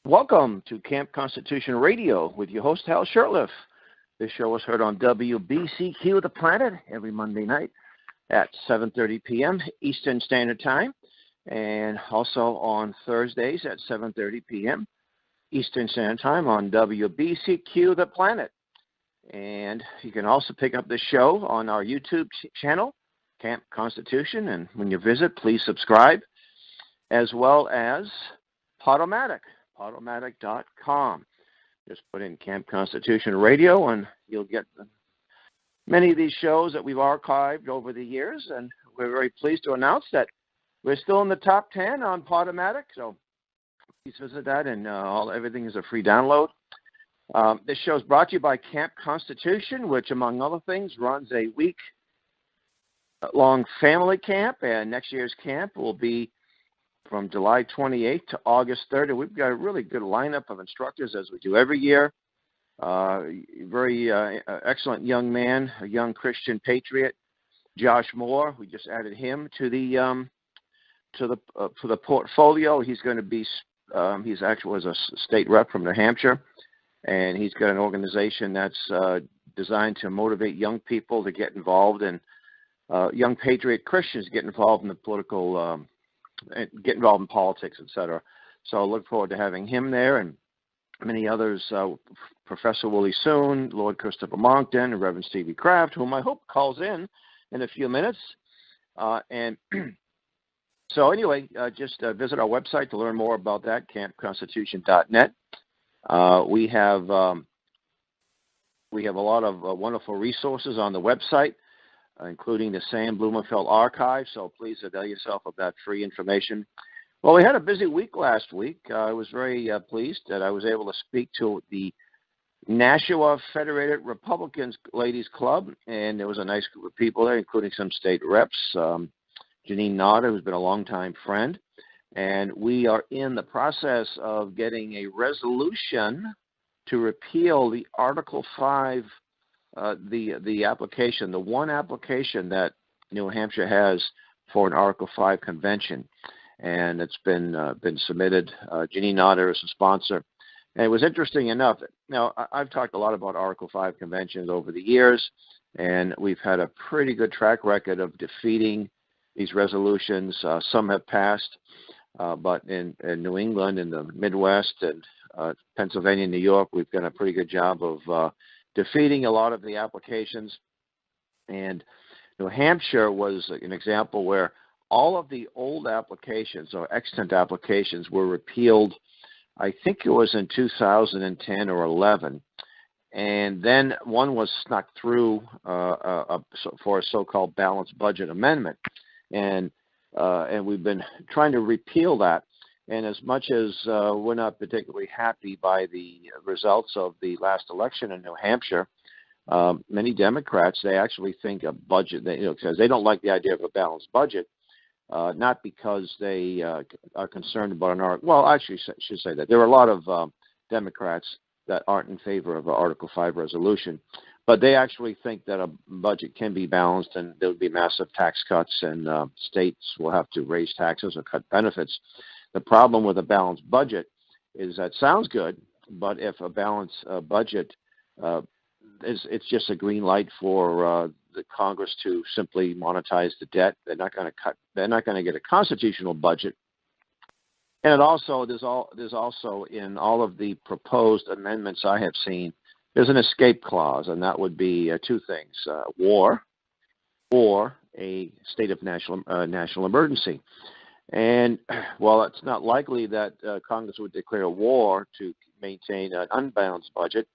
Welcome to Camp Constitution Radio with your host, Hal Shurtleff. This show is heard on WBCQ The Planet every Monday night at 7:30 p.m. Eastern Standard Time, and also on Thursdays at 7:30 p.m. Eastern Standard Time on WBCQ The Planet. And you can also pick up the show on our YouTube channel, Camp Constitution, and when you visit, please subscribe, as well as Podomatic. Podomatic.com. Just put in Camp Constitution Radio, and you'll get many of these shows that we've archived over the years, and we're very pleased to announce that we're still in the top 10 on Podomatic, so please visit that, and everything is a free download. This show is brought to you by Camp Constitution, which, among other things, runs a week-long family camp, and next year's camp will be from July 28th to August 3rd. We've got a really good lineup of instructors, as we do every year. Very excellent young man, a young Christian patriot, Josh Moore. We just added him to the portfolio. He's going to be he's actually was a state rep from New Hampshire, and he's got an organization that's designed to motivate young people to get involved in young patriot Christians get involved in the political. Get involved in politics, etc. So I look forward to having him there and many others, Professor Willie Soon, Lord Christopher Monckton, Reverend Stevie Kraft, whom I hope calls in a few minutes. And so anyway, just visit our website to learn more about that, campconstitution.net. We have a lot of wonderful resources on the website, including the Sam Blumenfeld archive, so please avail yourself of that free information. Well, we had a busy week last week. I was very pleased that I was able to speak to the Nashua Federated Republicans Ladies Club, and there was a nice group of people there, including some state reps, Janine Notter, who's been a longtime friend, and we are in the process of getting a resolution to repeal the Article 5 the application, the one application that New Hampshire has for an Article 5 convention, and it's been submitted. Janine Notter is a sponsor, and it was interesting enough. Now, I've talked a lot about Article 5 conventions over the years, and we've had a pretty good track record of defeating these resolutions. Some have passed, but in New England, in the Midwest, and Pennsylvania, New York, we've done a pretty good job of defeating a lot of the applications. And New Hampshire was an example where all of the old applications or extant applications were repealed. I think it was in 2010 or 11. And then one was snuck through for a so-called balanced budget amendment. And we've been trying to repeal that. And as much as we're not particularly happy by the results of the last election in New Hampshire, many Democrats, they actually think a budget, because they don't like the idea of a balanced budget, not because they are concerned about an article. Well, actually, I should say that. There are a lot of Democrats that aren't in favor of an Article 5 resolution, but they actually think that a budget can be balanced and there will be massive tax cuts and states will have to raise taxes or cut benefits. The problem with a balanced budget is that sounds good, but if a balanced budget it's just a green light for the Congress to simply monetize the debt. They're not going to cut. They're not going to get a constitutional budget. And there's also in all of the proposed amendments I have seen, there's an escape clause, and that would be two things: war or a state of national emergency. And while it's not likely that Congress would declare war to maintain an unbalanced budget,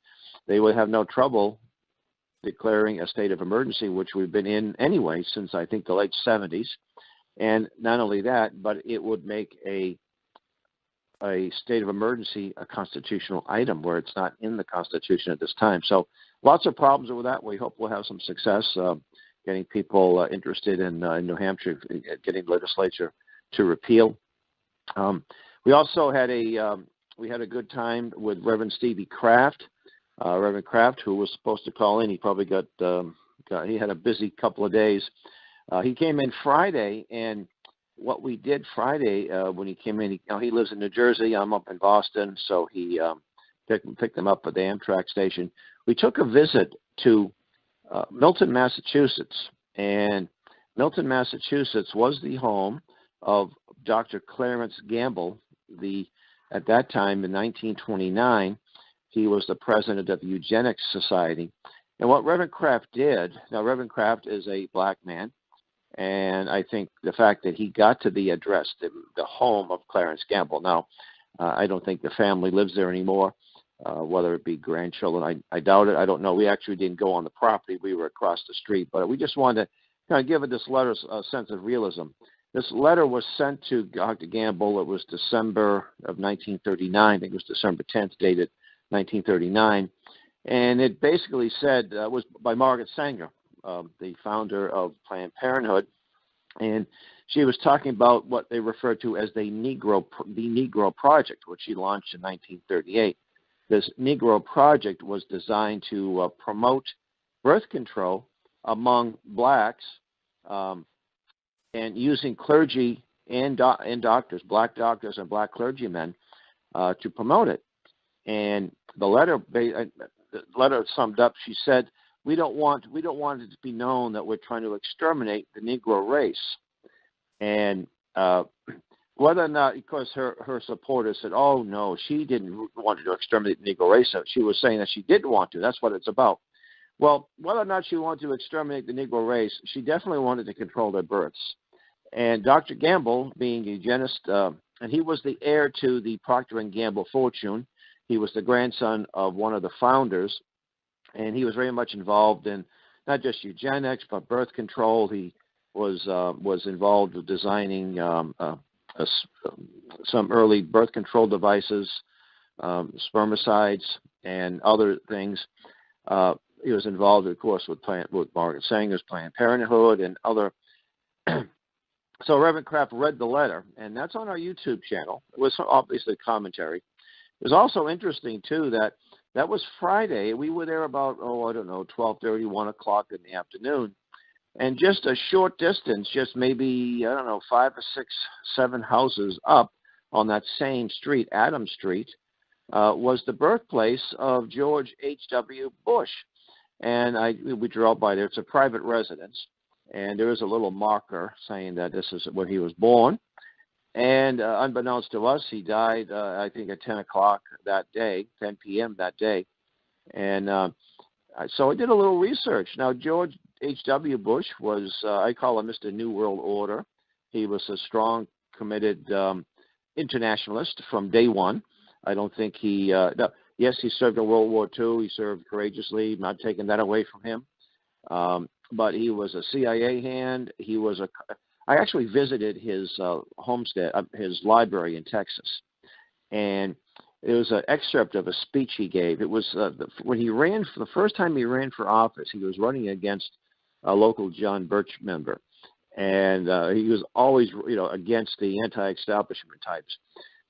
they would have no trouble declaring a state of emergency, which we've been in anyway since I think the late 70s. And not only that, but it would make a state of emergency a constitutional item where it's not in the Constitution at this time. So lots of problems with that. We hope we'll have some success getting people interested in New Hampshire, getting the legislature to repeal. We also had a good time with Reverend Stevie Kraft. Reverend Kraft, who was supposed to call in, he probably he had a busy couple of days. He came in Friday, and what we did Friday when he came in, he lives in New Jersey. I'm up in Boston, so he picked him up at the Amtrak station. We took a visit to Milton, Massachusetts, and Milton, Massachusetts was the home of Dr. Clarence Ganble. At that time, in 1929, he was the president of the Eugenics Society. And what Reverend Kraft did, now Reverend Kraft is a black man, and I think the fact that he got to the address, the home of Clarence Ganble. Now, I don't think the family lives there anymore, whether it be grandchildren. I doubt it. I don't know. We actually didn't go on the property. We were across the street. But we just wanted to kind of give this letter a sense of realism. This letter was sent to Dr. Ganble. It was December of 1939. I think it was December 10th, dated 1939. And it basically said, it was by Margaret Sanger, the founder of Planned Parenthood. And she was talking about what they referred to as the Negro Project, which she launched in 1938. This Negro Project was designed to promote birth control among blacks and using clergy and doctors, black doctors and black clergymen, to promote it. And the letter summed up. She said, "We don't want it to be known that we're trying to exterminate the Negro race." And whether or not, because her supporters said, "Oh no, she didn't want to exterminate the Negro race," so she was saying that she did want to. That's what it's about. Well, whether or not she wanted to exterminate the Negro race, she definitely wanted to control their births. And Dr. Ganble, being a eugenist, and he was the heir to the Procter & Gamble fortune. He was the grandson of one of the founders, and he was very much involved in not just eugenics but birth control. He was involved with designing some early birth control devices, spermicides, and other things. He was involved, of course, with Margaret Sanger's Planned Parenthood and other. So Reverend Kraft read the letter, and that's on our YouTube channel. It was obviously commentary. It was also interesting, too, that was Friday. We were there about, 12:30, 1 o'clock in the afternoon. And just a short distance, just maybe, 5 or 6, 7 houses up on that same street, Adams Street, was the birthplace of George H.W. Bush. And we drove by there. It's a private residence. And there is a little marker saying that this is where he was born. And unbeknownst to us, he died, I think, at 10 o'clock that day, 10 p.m. that day. And so I did a little research. Now, George H.W. Bush was, I call him Mr. New World Order. He was a strong, committed internationalist from day one. I don't think yes, he served in World War II. He served courageously, not taking that away from him. But he was a CIA hand. I actually visited his homestead, his library in Texas, and it was an excerpt of a speech he gave. It was when he ran for the first time he ran for office. He was running against a local John Birch member, and he was always, against the anti-establishment types.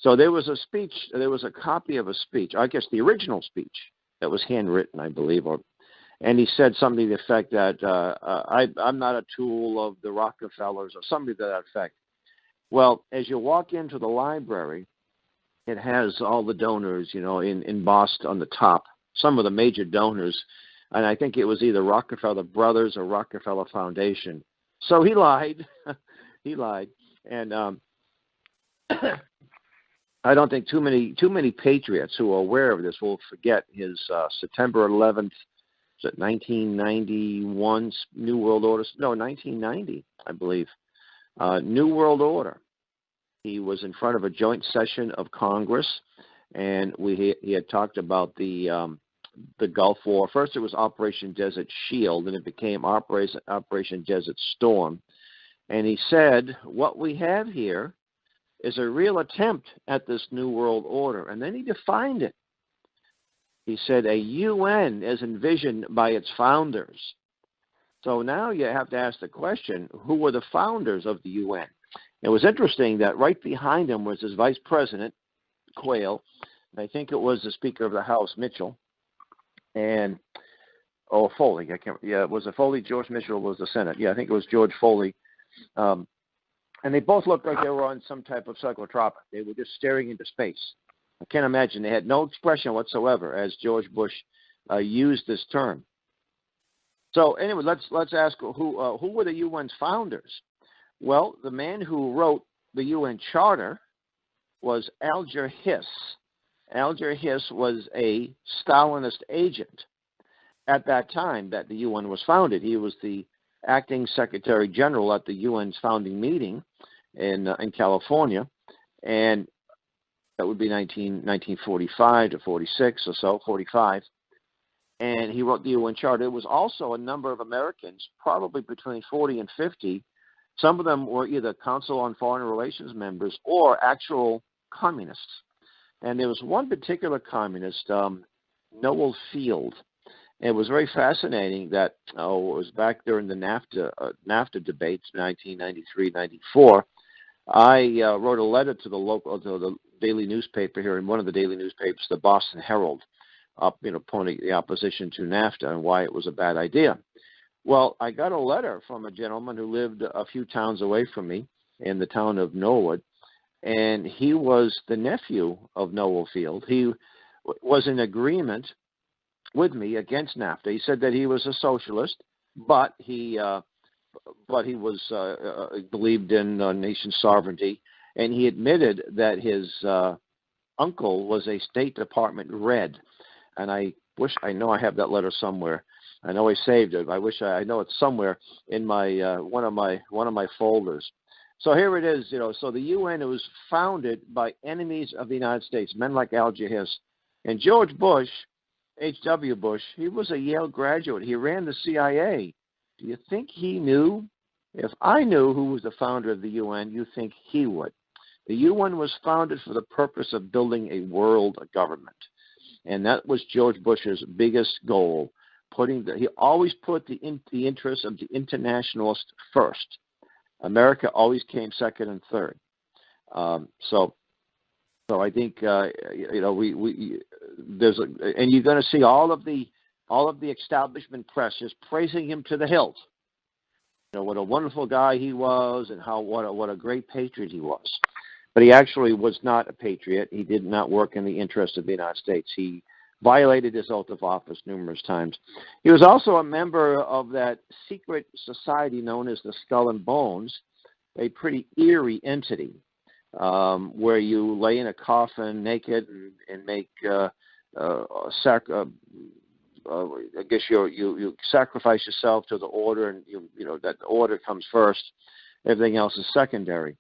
So there was a speech. There was a copy of a speech. I guess the original speech that was handwritten, I believe, and he said something to the effect that I'm not a tool of the Rockefellers or something to that effect. Well, as you walk into the library, it has all the donors, embossed on the top, some of the major donors. And I think it was either Rockefeller Brothers or Rockefeller Foundation. So he lied. He lied. And I don't think too many patriots who are aware of this will forget his September 11th, 1991 New World Order. No, 1990, I believe. New World Order. He was in front of a joint session of Congress, and he had talked about the Gulf War. First, it was Operation Desert Shield, and it became Operation Desert Storm. And he said, what we have here is a real attempt at this New World Order. And then he defined it. He said a UN as envisioned by its founders. So now you have to ask the question, who were the founders of the UN? It was interesting that right behind him was his vice president, Quayle. I think it was the Speaker of the House, Mitchell. And, Foley. Was it Foley? George Mitchell was the Senate. Yeah, I think it was George Foley. And they both looked like they were on some type of psychotropic. They were just staring into space. I can't imagine. They had no expression whatsoever as George Bush used this term. So anyway, let's ask who were the UN's founders? Well, the man who wrote the UN Charter was Alger Hiss. Alger Hiss was a Stalinist agent at that time that the UN was founded. He was the acting Secretary General at the UN's founding meeting in California, and that would be 1945 to 46 or so, 45. And he wrote the UN Charter. There was also a number of Americans, probably between 40 and 50. Some of them were either Council on Foreign Relations members or actual communists. And there was one particular communist, Noel Field. It was very fascinating that it was back during the NAFTA debates, 1993-94. I wrote a letter to the daily newspaper here, in one of the daily newspapers, the Boston Herald, pointing the opposition to NAFTA and why it was a bad idea. Well, I got a letter from a gentleman who lived a few towns away from me in the town of Norwood, and he was the nephew of Noel Field. He was in agreement with me against NAFTA. He said that he was a socialist, but he was believed in nation sovereignty, and he admitted that his uncle was a State Department Red. And I know I have that letter somewhere. I know I saved it. I know it's somewhere in my one of my folders. So here it is. So the UN was founded by enemies of the United States, men like Alger Hiss, and George Bush, H.W. Bush. He was a Yale graduate. He ran the CIA. Do you think he knew? If I knew who was the founder of the UN, you think he would. The UN was founded for the purpose of building a world government. And that was George Bush's biggest goal. He always put the interests of the internationalist first. America always came second and third. So I think and you're going to see all of the establishment press just praising him to the hilt. What a wonderful guy he was, and what a great patriot he was. But he actually was not a patriot. He did not work in the interest of the United States. He violated his oath of office numerous times. He was also a member of that secret society known as the Skull and Bones, a pretty eerie entity where you lay in a coffin naked and make I guess you sacrifice yourself to the order, and that the order comes first. Everything else is secondary.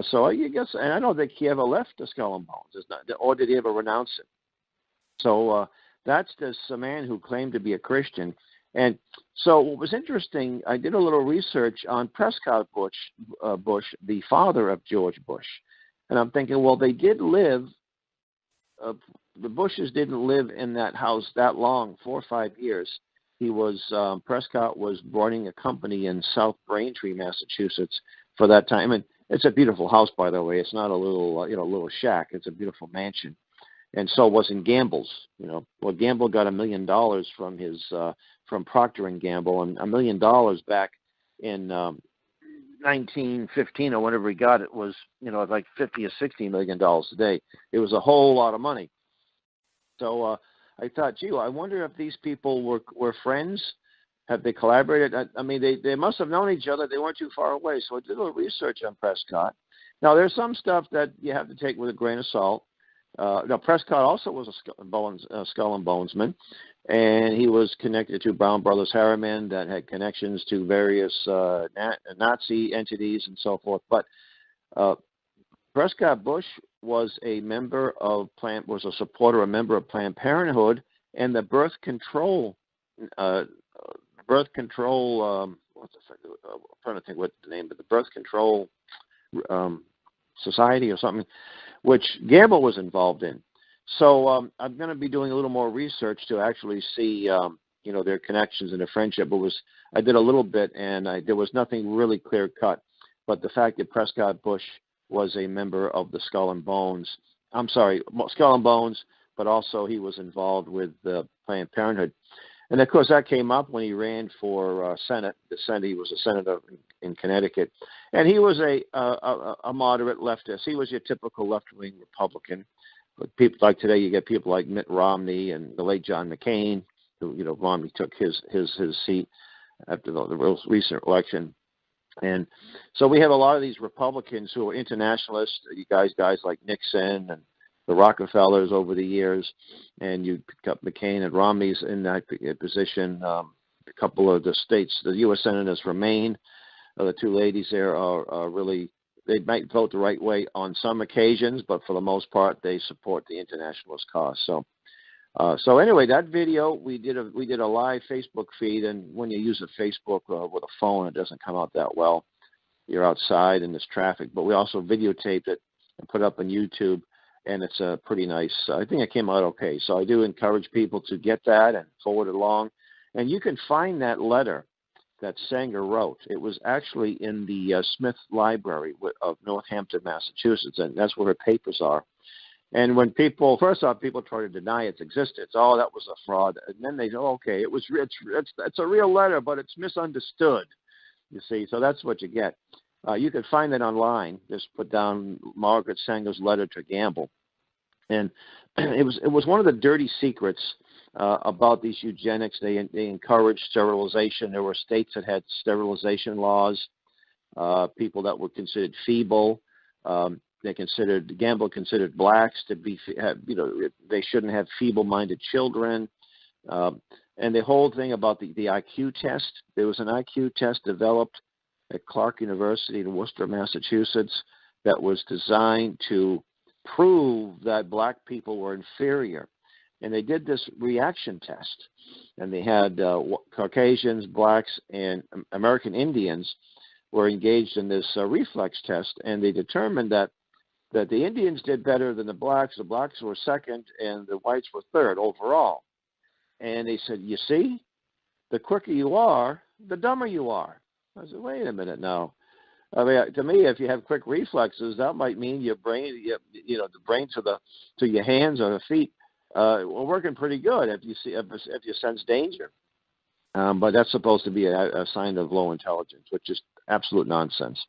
So I guess, and I don't think he ever left the Skull and Bones, or did he ever renounce it? So that's this man who claimed to be a Christian. And so what was interesting, I did a little research on Prescott Bush, the father of George Bush. And I'm thinking, well, they did live, the Bushes didn't live in that house that long, 4 or 5 years. Prescott was running a company in South Braintree, Massachusetts for that time. And it's a beautiful house, by the way. It's not a little shack. It's a beautiful mansion. And so wasn't Gamble's. Well, Ganble got $1 million from from Procter and Gamble, and $1 million back in 1915 or whenever he got it was like $50 or $60 million today. It was a whole lot of money. So I thought, gee, I wonder if these people were friends. Have they collaborated? I mean, they must have known each other. They weren't too far away. So I did a little research on Prescott. Now, there's some stuff that you have to take with a grain of salt. Now, Prescott also was a Skull and Bonesman, and he was connected to Brown Brothers Harriman that had connections to various Nazi entities and so forth. But Prescott Bush was a member of a supporter, a member of Planned Parenthood and the birth control. I'm trying to think what the name of the birth control society or something, which Gamble was involved in. So I'm going to be doing a little more research to actually see, their connections and their friendship. I did a little bit, and there was nothing really clear cut. But the fact that Prescott Bush was a member of the Skull and Bones, but also he was involved with Planned Parenthood. And, of course, that came up when he ran for Senate. He was a senator in Connecticut. And he was a moderate leftist. He was your typical left-wing Republican. But people like today, you get people like Mitt Romney and the late John McCain, who, Romney took his seat after the recent election. And so we have a lot of these Republicans who are internationalists, you guys like Nixon and the Rockefellers over the years, and you pick up McCain and Romney's in that position. A couple of the states, the U.S. senators from Maine, the two ladies there are really, they might vote the right way on some occasions, but for the most part, they support the internationalist cause. So anyway, that video, we did a live Facebook feed, and when you use a Facebook with a phone, it doesn't come out that well. You're outside and there's traffic, but we also videotaped it and put it up on YouTube, and it's pretty nice. I think it came out okay. So I do encourage people to get that and forward it along. And you can find that letter that Sanger wrote. It was actually in the Smith Library of Northampton, Massachusetts, and that's where her papers are. And when first off, people try to deny its existence. Oh, that was a fraud. And then they go, okay, it's a real letter, but it's misunderstood, you see. So that's what you get. You can find it online. Just put down Margaret Sanger's letter to Ganble. And it was one of the dirty secrets about these eugenics. They encouraged sterilization. There were states that had sterilization laws, people that were considered feeble. Ganble considered blacks to be, they shouldn't have feeble-minded children. And the whole thing about the IQ test, there was an IQ test developed at Clark University in Worcester, Massachusetts, that was designed to prove that black people were inferior. And they did this reaction test, and they had Caucasians, blacks, and American Indians were engaged in this reflex test, and they determined that the Indians did better than the blacks were second, and the whites were third overall. And they said, you see, the quicker you are, the dumber you are. I said, wait a minute now. I mean, to me, if you have quick reflexes, that might mean your brain, the brain to your hands or the feet, we're working pretty good if you sense danger. But that's supposed to be a sign of low intelligence, which is absolute nonsense.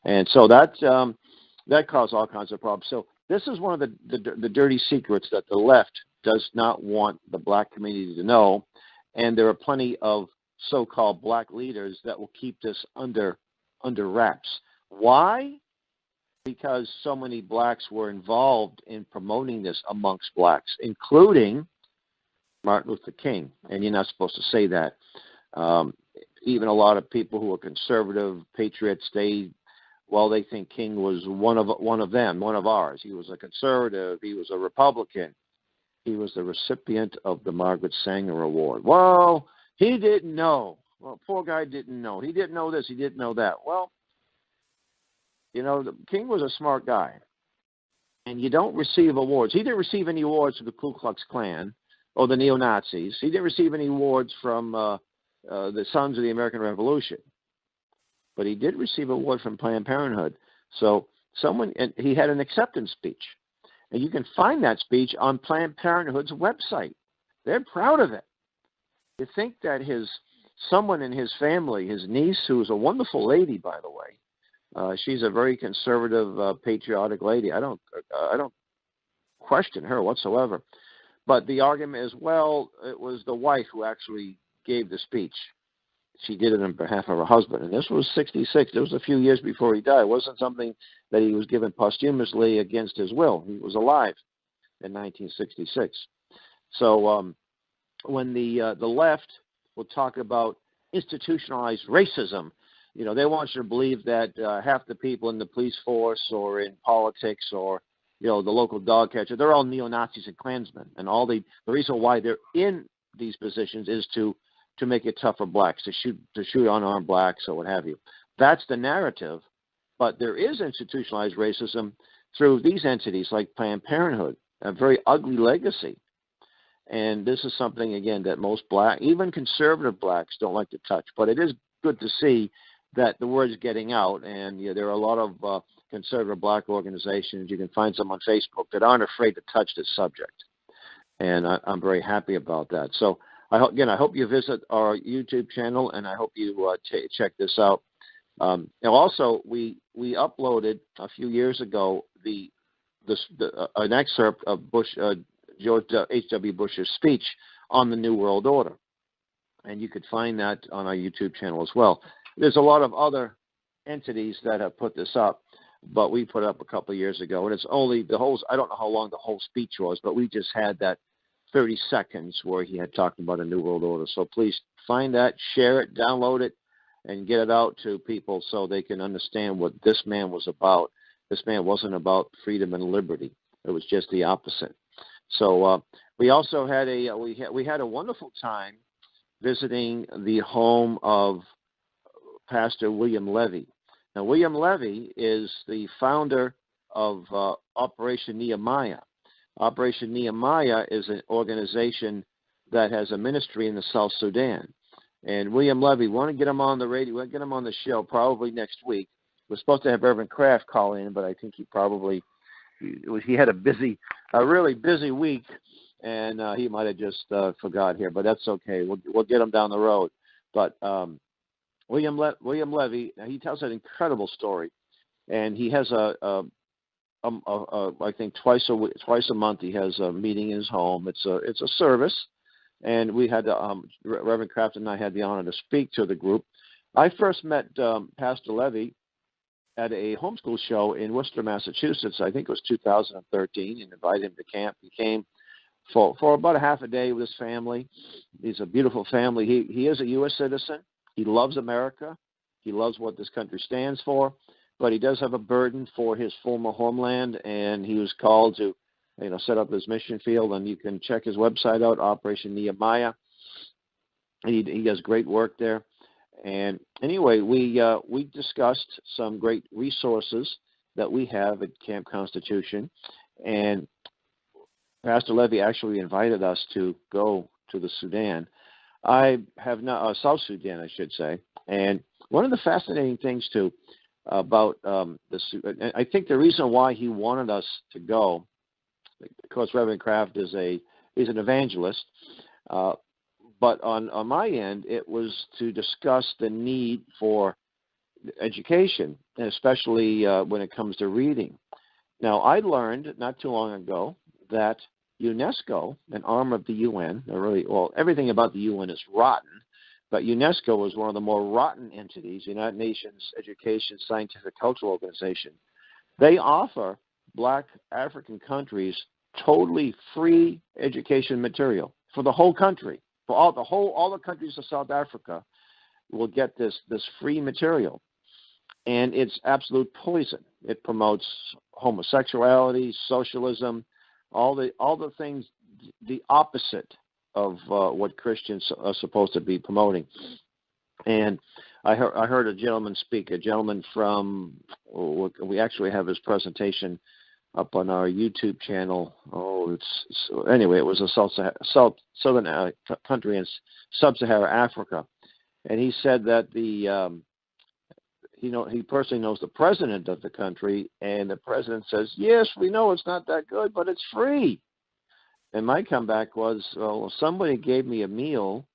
And so that caused all kinds of problems. So this is one of the dirty secrets that the left does not want the black community to know. And there are plenty of so-called black leaders that will keep this under wraps. Why? Because so many blacks were involved in promoting this amongst blacks, including Martin Luther King. And you're not supposed to say that. Even a lot of people who are conservative patriots, they think King was one of them, one of ours. He was a conservative. He was a Republican. He was the recipient of the Margaret Sanger Award. Well, he didn't know. Well, poor guy didn't know. He didn't know this. He didn't know that. Well, King was a smart guy. And you don't receive awards. He didn't receive any awards from the Ku Klux Klan or the neo-Nazis. He didn't receive any awards from the Sons of the American Revolution. But he did receive an award from Planned Parenthood. So he had an acceptance speech. And you can find that speech on Planned Parenthood's website. They're proud of it. You think that someone in his family, his niece, who is a wonderful lady, by the way, she's a very conservative, patriotic lady. I don't question her whatsoever. But the argument is, well, it was the wife who actually gave the speech. She did it on behalf of her husband. And this was 1966. It was a few years before he died. It wasn't something that he was given posthumously against his will. He was alive in 1966. So when the left will talk about institutionalized racism, they want you to believe that half the people in the police force or in politics or the local dog catcher, they're all neo-Nazis and Klansmen. And all the reason why they're in these positions is to make it tough for blacks, to shoot unarmed blacks or what have you. That's the narrative. But there is institutionalized racism through these entities like Planned Parenthood, a very ugly legacy. And this is something, again, that most black, even conservative blacks, don't like to touch. But it is good to see that the word is getting out. And there are a lot of conservative black organizations. You can find some on Facebook that aren't afraid to touch this subject. And I'm very happy about that. So I hope you visit our YouTube channel, and I hope you check this out. And also, we uploaded a few years ago an excerpt of George H.W. Bush's speech on the New World Order, and you could find that on our YouTube channel as well. There's a lot of other entities that have put this up, but we put it up a couple of years ago, and it's only I don't know how long the whole speech was, but we just had that 30 seconds where he had talked about a New World Order. So please find that, share it, download it, and get it out to people so they can understand what this man was about. This man wasn't about freedom and liberty. It was just the opposite. So we also had we had a wonderful time visiting the home of Pastor William Levy. Now, William Levy is the founder of Operation Nehemiah. Operation Nehemiah is an organization that has a ministry in the South Sudan. And William Levy, we want to get him on the radio. We'll get him on the show probably next week. We're supposed to have Reverend Kraft call in, but I think he had a really busy week, and he might have just forgot here. But that's okay. We'll get him down the road. But William Levy, he tells an incredible story, and he has I think twice a month he has a meeting in his home. It's a service, and we had Reverend Kraft and I had the honor to speak to the group. I first met Pastor Levy at a homeschool show in Worcester, Massachusetts. I think it was 2013, and invited him to camp. He came for about a half a day with his family. He's a beautiful family. He is a U.S. citizen. He loves America. He loves what this country stands for, but he does have a burden for his former homeland, and he was called to, set up his mission field. And you can check his website out, Operation Nehemiah. He does great work there. And anyway, we discussed some great resources that we have at Camp Constitution, and Pastor Levy actually invited us to go to the Sudan. I have not South Sudan, I should say. And one of the fascinating things too about I think the reason why he wanted us to go, because Reverend Kraft is an evangelist, but on my end, it was to discuss the need for education, and especially when it comes to reading. Now, I learned not too long ago that UNESCO, an arm of the UN, everything about the UN is rotten, but UNESCO is one of the more rotten entities, United Nations Education, Scientific, Cultural Organization. They offer Black African countries totally free education material for the whole country. For all the countries of South Africa will get this free material, and it's absolute poison. It promotes homosexuality, socialism, all the things, the opposite of what Christians are supposed to be promoting. And I heard a gentleman speak, from, we actually have his presentation up on our YouTube channel. Anyway, it was a southern country in sub-Saharan Africa, and he said that he personally knows the president of the country, and the president says, yes, we know it's not that good, but it's free. And my comeback was, well, somebody gave me a meal,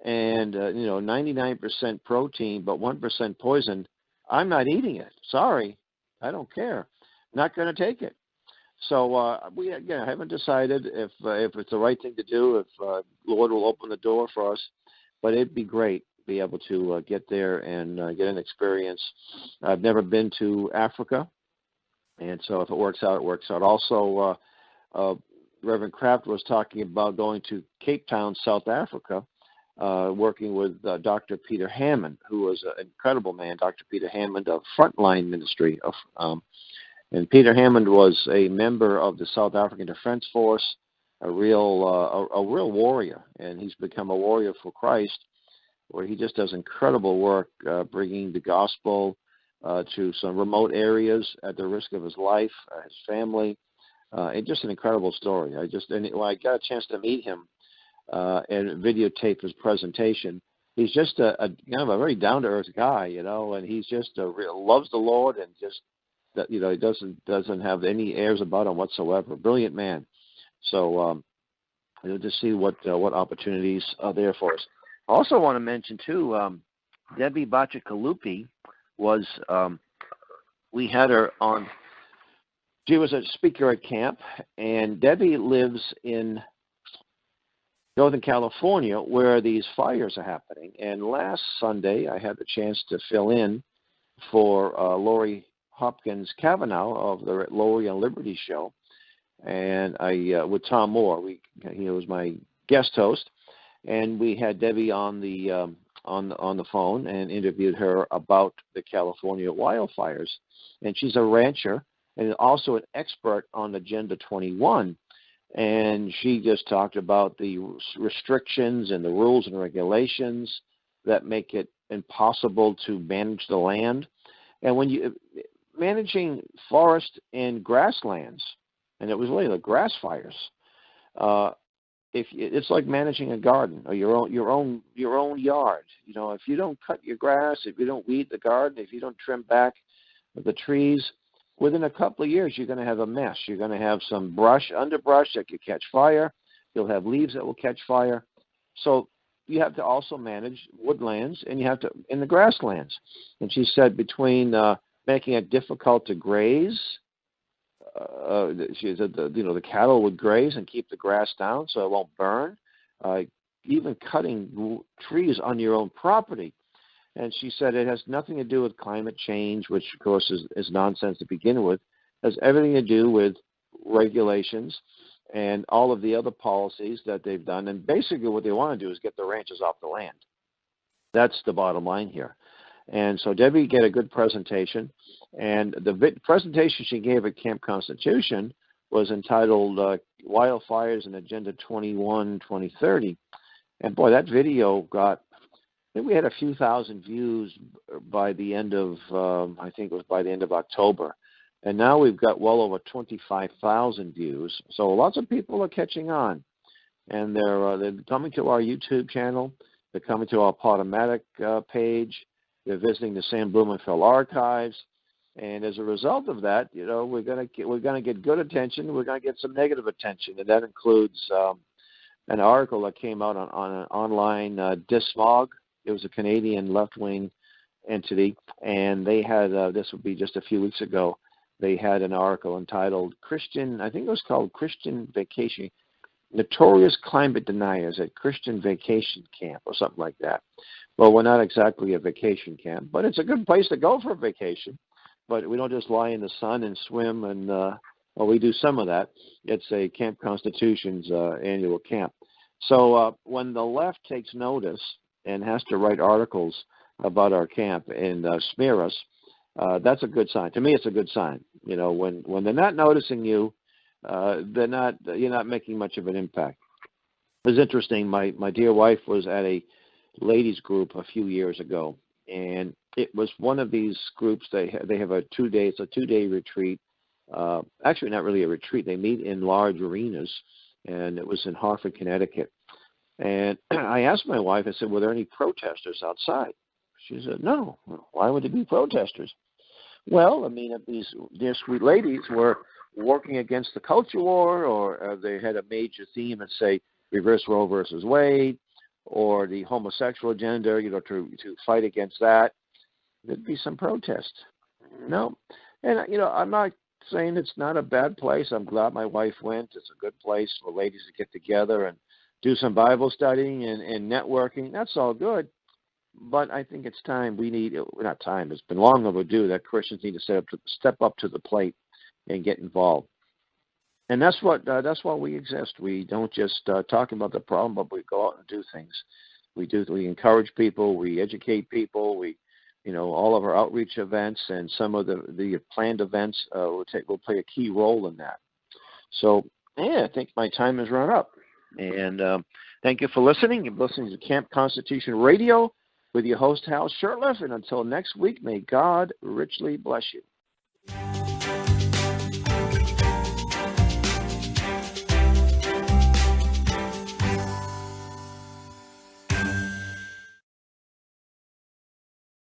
and 99% protein, but 1% poison. I'm not eating it. Sorry, I don't care. Not going to take it. So we haven't decided if it's the right thing to do, if Lord will open the door for us, but it'd be great to be able to get there and get an experience. I've never been to Africa, and so if it works out, it works out. Also, Reverend Kraft was talking about going to Cape Town, South Africa, working with Dr. Peter Hammond, who was an incredible man, Dr. Peter Hammond of Frontline Ministry and Peter Hammond was a member of the South African Defense Force, a real warrior, and he's become a warrior for Christ, where he just does incredible work bringing the gospel to some remote areas at the risk of his life, his family. It's just an incredible story. When I got a chance to meet him and videotape his presentation, he's just a kind of a very down-to-earth guy, and he's just loves the Lord and just. That he doesn't have any airs about him whatsoever. Brilliant man. So to see what opportunities are there for us. I also want to mention, too, Debbie Bacigalupi was, we had her on, she was a speaker at camp, and Debbie lives in Northern California where these fires are happening. And last Sunday, I had the chance to fill in for Lori Hopkins Cavanaugh of the Lori and Liberty show, and I with Tom Moore. He was my guest host, and we had Debbie on the phone and interviewed her about the California wildfires. And she's a rancher and also an expert on Agenda 21. And she just talked about the restrictions and the rules and regulations that make it impossible to manage the land. And when you managing forest and grasslands, and it was really the grass fires, it's like managing a garden or your own yard. You know, if you don't cut your grass, if you don't weed the garden, if you don't trim back the trees, within a couple of years you're going to have a mess. You're going to have some underbrush that could catch fire. You'll have leaves that will catch fire. So you have to also manage woodlands, and you have to in the grasslands. And she said between making it difficult to graze, she said the cattle would graze and keep the grass down so it won't burn. Even cutting trees on your own property. And she said it has nothing to do with climate change, which of course is nonsense to begin with. It has everything to do with regulations and all of the other policies that they've done. And basically what they want to do is get the ranchers off the land. That's the bottom line here. And so Debbie gave a good presentation. And the presentation she gave at Camp Constitution was entitled Wildfires and Agenda 21-2030. And boy, that video got, I think we had a few thousand views by the end of, I think it was by the end of October. And now we've got well over 25,000 views. So lots of people are catching on. And they're coming to our YouTube channel. They're coming to our Podomatic page. They're visiting the Sam Blumenfeld archives. And as a result of that, you know, we're going to get good attention. We're going to get some negative attention. And that includes an article that came out on an online Dismog. It was a Canadian left-wing entity. And they had, this would be just a few weeks ago, they had an article entitled Christian, I think it was called Christian Vacation, Notorious Climate Deniers at Christian Vacation Camp or something like that. Well, we're not exactly a vacation camp, but it's a good place to go for a vacation. But we don't just lie in the sun and swim and, well, we do some of that. It's a Camp Constitution's annual camp. So when the left takes notice and has to write articles about our camp and smear us, that's a good sign. To me, it's a good sign. You know, when they're not noticing you, you're not making much of an impact. It was interesting. My dear wife was at a ladies group a few years ago, and it was one of these groups. They have a 2-day retreat. Actually, not really a retreat. They meet in large arenas, and it was in Hartford, Connecticut. And I asked my wife, I said, were there any protesters outside? She said, no. Why would there be protesters? Well, I mean, if these dear sweet ladies were working against the culture war, or they had a major theme and say reverse Roe versus Wade, or the homosexual agenda, you know, to fight against that, there'd be some protest. No. And, you know, I'm not saying it's not a bad place. I'm glad my wife went. It's a good place for ladies to get together and do some Bible studying and networking. That's all good. But I think it's time it's been long overdue that Christians need to step up to the plate and get involved. And that's why we exist. We don't just talk about the problem, but we go out and do things. We encourage people, we educate people, all of our outreach events and some of the planned events will play a key role in that. So I think my time has run up. And thank you for listening. You're listening to Camp Constitution Radio with your host, Hal Shurtleff. And until next week, may God richly bless you.